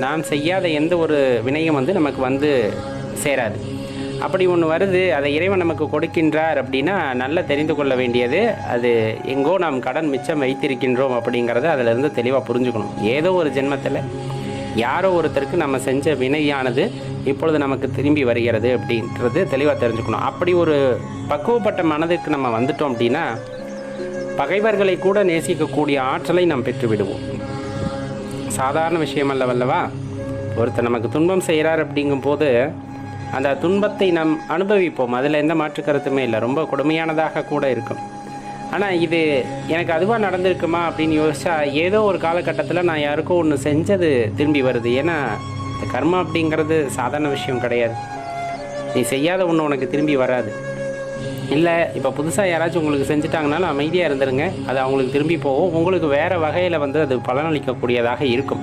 நாம் செய்யாத எந்த ஒரு வினையும் நமக்கு சேராது. அப்படி ஒன்று வருது, அதை இறைவன் நமக்கு கொடுக்கின்றார் அப்படின்னா நல்லா தெரிந்து கொள்ள வேண்டியது, அது எங்கோ நாம் கடன் மிச்சம் வைத்திருக்கின்றோம் அப்படிங்கிறத அதிலிருந்து தெளிவாக புரிஞ்சுக்கணும். ஏதோ ஒரு ஜென்மத்தில் யாரோ ஒருத்தருக்கு நம்ம செஞ்ச வினையானது இப்பொழுது நமக்கு திரும்பி வருகிறது அப்படின்றது தெளிவாக தெரிஞ்சுக்கணும். அப்படி ஒரு பக்குவப்பட்ட மனதுக்கு நம்ம வந்துட்டோம் அப்படின்னா பகைவர்களை கூட நேசிக்கக்கூடிய ஆற்றலை நாம் பெற்றுவிடுவோம். சாதாரண விஷயம் அல்லவல்லவா? ஒருத்தர் நமக்கு துன்பம் செய்கிறார் அப்படிங்கும்போது அந்த துன்பத்தை நாம் அனுபவிப்போம். அதில் எந்த மாற்று கருத்துமே இல்லை. ரொம்ப கொடுமையானதாக கூட இருக்கும். ஆனால் இது எனக்கு அதுவாக நடந்திருக்குமா அப்படின்னு யோசிச்சா ஏதோ ஒரு காலகட்டத்தில் நான் யாருக்கும் ஒன்று செஞ்சது திரும்பி வருது. ஏன்னா இந்த கர்மா அப்படிங்கிறது சாதாரண விஷயம் கிடையாது. நீ செய்யாத ஒன்று உனக்கு திரும்பி வராது. இல்லை இப்போ புதுசாக யாராச்சும் உங்களுக்கு செஞ்சுட்டாங்கனாலும் அமைதியாக இருந்துருங்க, அது அவங்களுக்கு திரும்பி போகும். உங்களுக்கு வேறு வகையில் அது பலனளிக்கக்கூடியதாக இருக்கும்.